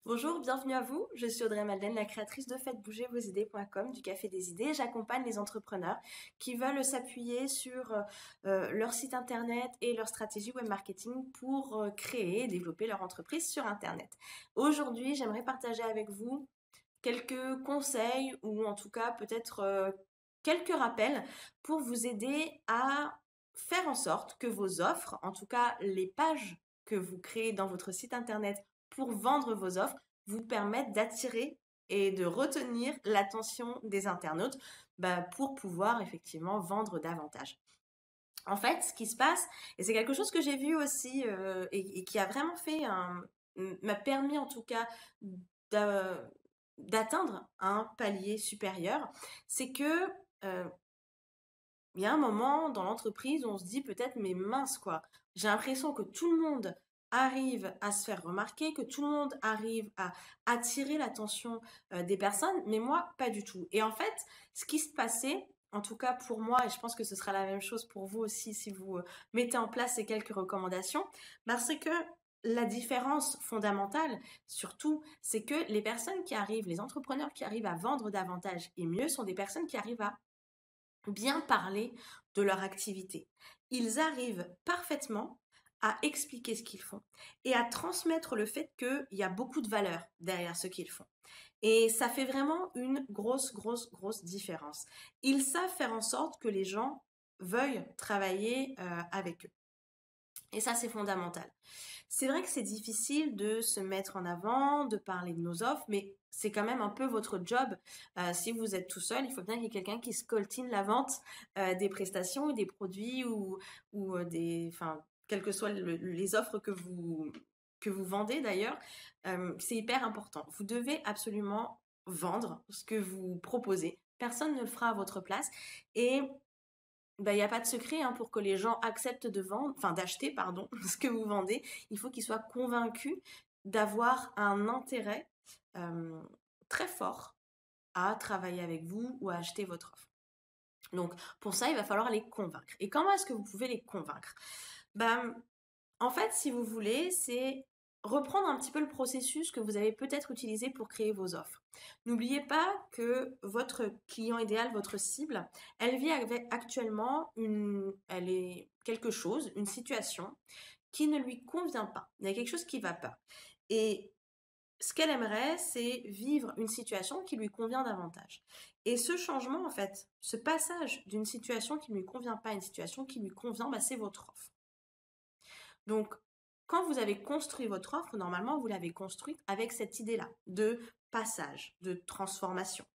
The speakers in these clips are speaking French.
Bonjour, bienvenue à vous. Je suis Audrey Malden, la créatrice de faites-bouger-vos-idées.com du Café des idées. J'accompagne les entrepreneurs qui veulent s'appuyer sur leur site internet et leur stratégie web marketing pour créer et développer leur entreprise sur internet. Aujourd'hui, j'aimerais partager avec vous quelques conseils ou en tout cas peut-être quelques rappels pour vous aider à faire en sorte que vos offres, en tout cas les pages que vous créez dans votre site internet pour vendre vos offres, vous permettent d'attirer et de retenir l'attention des internautes pour pouvoir effectivement vendre davantage. En fait, ce qui se passe, et c'est quelque chose que j'ai vu aussi et qui a vraiment m'a permis en tout cas d'a- d'atteindre un palier supérieur, c'est que euh, il y a un moment dans l'entreprise où on se dit peut-être mais mince quoi, j'ai l'impression que tout le monde arrive à se faire remarquer, que tout le monde arrive à attirer l'attention des personnes, mais moi pas du tout. Et en fait, ce qui se passait, en tout cas pour moi, et je pense que ce sera la même chose pour vous aussi si vous mettez en place ces quelques recommandations, c'est que la différence fondamentale, surtout, c'est que les personnes qui arrivent, les entrepreneurs qui arrivent à vendre davantage et mieux sont des personnes qui arrivent à bien parler de leur activité. Ils arrivent parfaitement à expliquer ce qu'ils font et à transmettre le fait qu'il y a beaucoup de valeur derrière ce qu'ils font. Et ça fait vraiment une grosse différence. Ils savent faire en sorte que les gens veuillent travailler avec eux. Et ça, c'est fondamental. C'est vrai que c'est difficile de se mettre en avant, de parler de nos offres, mais c'est quand même un peu votre job. Si vous êtes tout seul, il faut bien qu'il y ait quelqu'un qui scoltine la vente des prestations ou des produits ou enfin, quelles que soient les offres que vous vendez d'ailleurs. C'est hyper important. Vous devez absolument vendre ce que vous proposez. Personne ne le fera à votre place. Et il n'y a pas de secret hein, pour que les gens acceptent de vendre, enfin d'acheter, pardon, ce que vous vendez. Il faut qu'ils soient convaincus d'avoir un intérêt euh, très fort à travailler avec vous ou à acheter votre offre. Donc pour ça, il va falloir les convaincre. Et comment est-ce que vous pouvez les convaincre? ben, En fait, si vous voulez, c'est reprendre un petit peu le processus que vous avez peut-être utilisé pour créer vos offres. N'oubliez pas que votre client idéal, votre cible, elle vit actuellement elle est quelque chose, une situation qui ne lui convient pas. Il y a quelque chose qui ne va pas. Et ce qu'elle aimerait, c'est vivre une situation qui lui convient davantage. Et ce changement, en fait, ce passage d'une situation qui ne lui convient pas à une situation qui lui convient, c'est votre offre. Donc, quand vous avez construit votre offre, normalement, vous l'avez construite avec cette idée-là de passage, de transformation.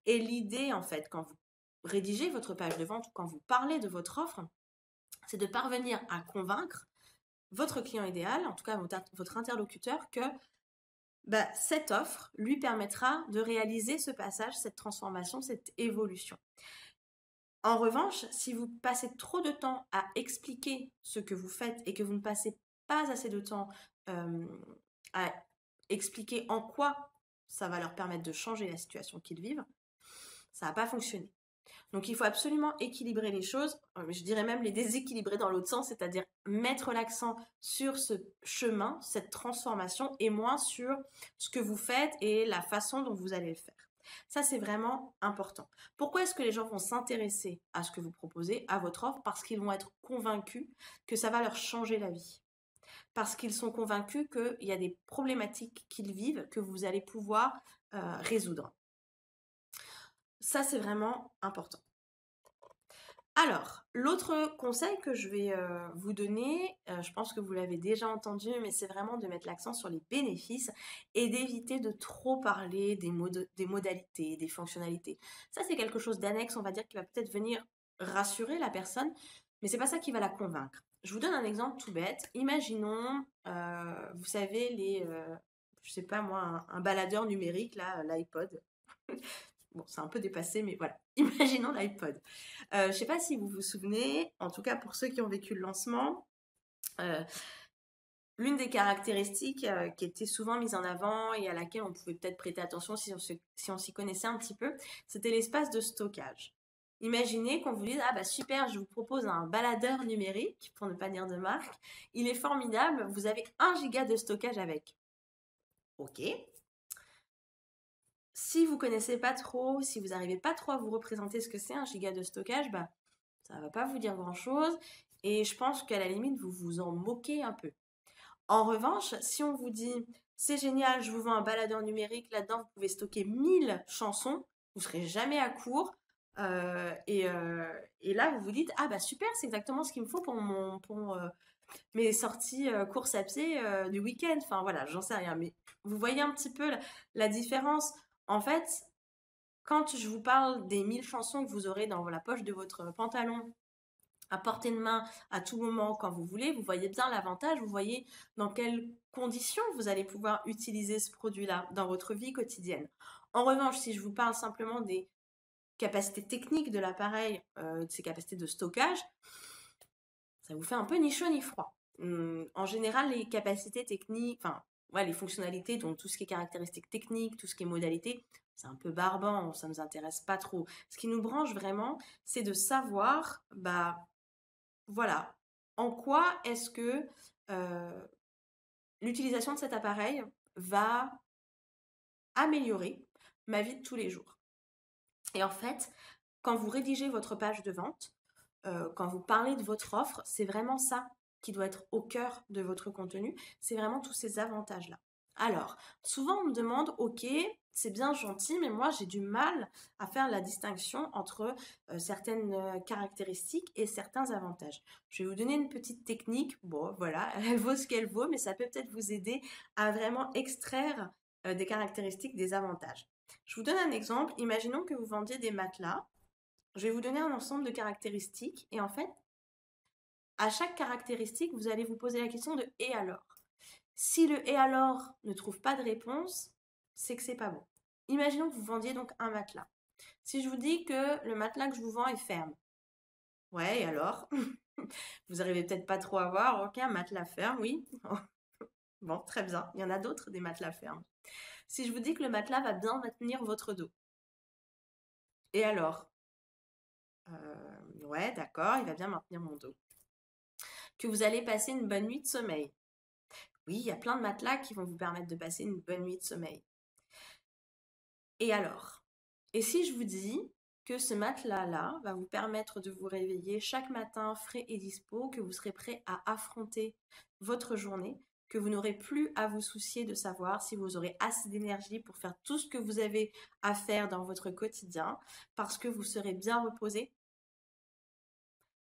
Et l'idée, en fait, quand vous rédigez votre page de vente ou quand vous parlez de votre offre, c'est de parvenir à convaincre votre client idéal, en tout cas votre interlocuteur, que cette offre lui permettra de réaliser ce passage, cette transformation, cette évolution. En revanche, si vous passez trop de temps à expliquer ce que vous faites et que vous ne passez pas assez de temps euh, à expliquer en quoi ça va leur permettre de changer la situation qu'ils vivent, ça va pas fonctionner. Donc il faut absolument équilibrer les choses, je dirais même les déséquilibrer dans l'autre sens, c'est-à-dire mettre l'accent sur ce chemin, cette transformation et moins sur ce que vous faites et la façon dont vous allez le faire. Ça, c'est vraiment important. Pourquoi est-ce que les gens vont s'intéresser à ce que vous proposez, à votre offre? Parce qu'ils vont être convaincus que ça va leur changer la vie. Parce qu'ils sont convaincus qu'il y a des problématiques qu'ils vivent que vous allez pouvoir résoudre. Ça, c'est vraiment important. Alors, l'autre conseil que je vais vous donner, je pense que vous l'avez déjà entendu, mais c'est vraiment de mettre l'accent sur les bénéfices et d'éviter de trop parler des modalités, des fonctionnalités. Ça, c'est quelque chose d'annexe, on va dire, qui va peut-être venir rassurer la personne, mais c'est pas ça qui va la convaincre. Je vous donne un exemple tout bête. Imaginons, vous savez, je sais pas moi, un baladeur numérique, là, l'iPod. Bon, c'est un peu dépassé, mais voilà. Imaginons l'iPod. Je ne sais pas si vous vous souvenez, en tout cas pour ceux qui ont vécu le lancement, euh, l'une des caractéristiques qui était souvent mise en avant et à laquelle on pouvait peut-être prêter attention si on s'y connaissait un petit peu, c'était l'espace de stockage. Imaginez qu'on vous dise, ah bah super, je vous propose un baladeur numérique, pour ne pas dire de marque, il est formidable, vous avez 1 giga de stockage avec. Ok, Si vous connaissez pas trop, si vous n'arrivez pas trop à vous représenter ce que c'est un giga de stockage, bah, ça va pas vous dire grand-chose. Et je pense qu'à la limite, vous vous en moquez un peu. En revanche, si on vous dit, c'est génial, je vous vends un baladeur numérique, là-dedans, vous pouvez stocker 1000 chansons, vous serez jamais à court. Et là, vous vous dites, ah bah super, c'est exactement ce qu'il me faut pour mes sorties course à pied du week-end. Enfin voilà, j'en sais rien. Mais vous voyez un petit peu la différence. En fait, quand je vous parle des 1000 chansons que vous aurez dans la poche de votre pantalon, à portée de main à tout moment quand vous voulez, vous voyez bien l'avantage, vous voyez dans quelles conditions vous allez pouvoir utiliser ce produit-là dans votre vie quotidienne. En revanche, si je vous parle simplement des capacités techniques de l'appareil, de ses capacités de stockage, ça vous fait un peu ni chaud ni froid. En général, les capacités techniques, enfin, ouais, les fonctionnalités, donc tout ce qui est caractéristiques techniques, tout ce qui est modalités, c'est un peu barbant, ça ne nous intéresse pas trop. Ce qui nous branche vraiment, c'est de savoir, bah, voilà, en quoi est-ce que l'utilisation de cet appareil va améliorer ma vie de tous les jours. Et en fait, quand vous rédigez votre page de vente, quand vous parlez de votre offre, c'est vraiment ça qui doit être au cœur de votre contenu. C'est vraiment tous ces avantages-là. Alors, souvent on me demande, ok, c'est bien gentil, mais moi j'ai du mal à faire la distinction entre certaines caractéristiques et certains avantages. Je vais vous donner une petite technique. Bon, voilà, elle vaut ce qu'elle vaut, mais ça peut peut-être vous aider à vraiment extraire des caractéristiques, des avantages. Je vous donne un exemple. Imaginons que vous vendiez des matelas. Je vais vous donner un ensemble de caractéristiques et en fait, à chaque caractéristique, vous allez vous poser la question de et alors. Si le et alors ne trouve pas de réponse, c'est que c'est pas bon. Imaginons que vous vendiez donc un matelas. Si je vous dis que le matelas que je vous vends est ferme, ouais, et alors vous n'arrivez peut-être pas trop à voir, ok, un matelas ferme, oui. Bon, très bien, il y en a d'autres des matelas fermes. Si je vous dis que le matelas va bien maintenir votre dos, et alors ouais, d'accord, il va bien maintenir mon dos. Que vous allez passer une bonne nuit de sommeil. Oui, il y a plein de matelas qui vont vous permettre de passer une bonne nuit de sommeil. Et alors? Et si je vous dis que ce matelas-là va vous permettre de vous réveiller chaque matin frais et dispo, que vous serez prêt à affronter votre journée, que vous n'aurez plus à vous soucier de savoir si vous aurez assez d'énergie pour faire tout ce que vous avez à faire dans votre quotidien, parce que vous serez bien reposé.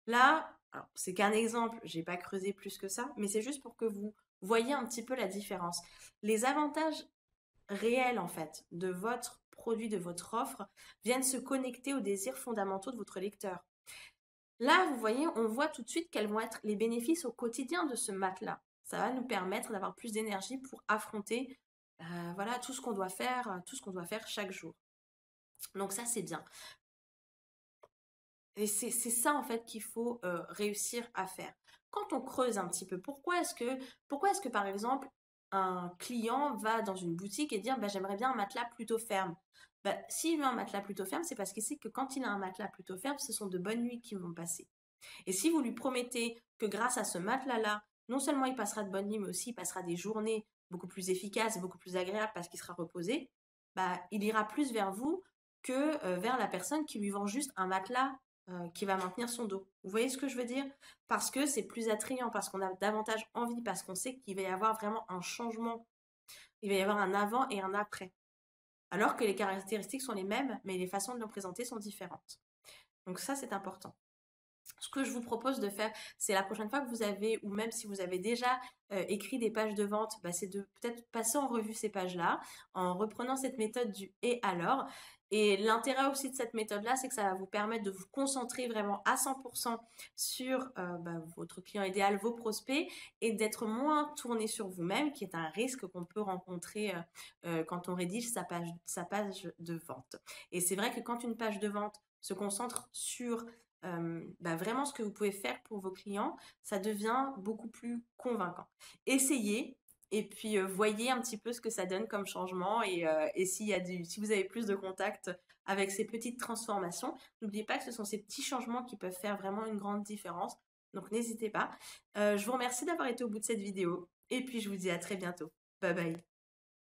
Là, alors, c'est qu'un exemple, j'ai pas creusé plus que ça, mais c'est juste pour que vous voyez un petit peu la différence. Les avantages réels, en fait, de votre produit, de votre offre, viennent se connecter aux désirs fondamentaux de votre lecteur. Là, vous voyez, on voit tout de suite quels vont être les bénéfices au quotidien de ce matelas. Ça va nous permettre d'avoir plus d'énergie pour affronter, voilà, tout ce qu'on doit faire chaque jour. Donc ça, c'est bien. Et c'est ça en fait qu'il faut réussir à faire. Quand on creuse un petit peu, pourquoi est-ce que par exemple un client va dans une boutique et dire bah, j'aimerais bien un matelas plutôt ferme. Bah, s'il veut un matelas plutôt ferme, c'est parce qu'il sait que quand il a un matelas plutôt ferme, ce sont de bonnes nuits qui vont passer. Et si vous lui promettez que grâce à ce matelas-là, non seulement il passera de bonnes nuits, mais aussi il passera des journées beaucoup plus efficaces, beaucoup plus agréables parce qu'il sera reposé, bah, il ira plus vers vous que vers la personne qui lui vend juste un matelas qui va maintenir son dos. Vous voyez ce que je veux dire? Parce que c'est plus attrayant, parce qu'on a davantage envie, parce qu'on sait qu'il va y avoir vraiment un changement. Il va y avoir un avant et un après. Alors que les caractéristiques sont les mêmes, mais les façons de le présenter sont différentes. Donc ça, c'est important. Ce que je vous propose de faire, c'est la prochaine fois que vous avez, ou même si vous avez déjà écrit des pages de vente, bah, c'est de peut-être passer en revue ces pages-là, en reprenant cette méthode du et alors. Et l'intérêt aussi de cette méthode-là, c'est que ça va vous permettre de vous concentrer vraiment à 100% sur bah, votre client idéal, vos prospects, et d'être moins tourné sur vous-même, qui est un risque qu'on peut rencontrer quand on rédige sa page de vente. Et c'est vrai que quand une page de vente se concentre sur bah, vraiment ce que vous pouvez faire pour vos clients, ça devient beaucoup plus convaincant. Essayez et puis voyez un petit peu ce que ça donne comme changement et si vous avez plus de contact avec ces petites transformations, n'oubliez pas que ce sont ces petits changements qui peuvent faire vraiment une grande différence. Donc n'hésitez pas. Je vous remercie d'avoir été au bout de cette vidéo et puis je vous dis à très bientôt. Bye bye.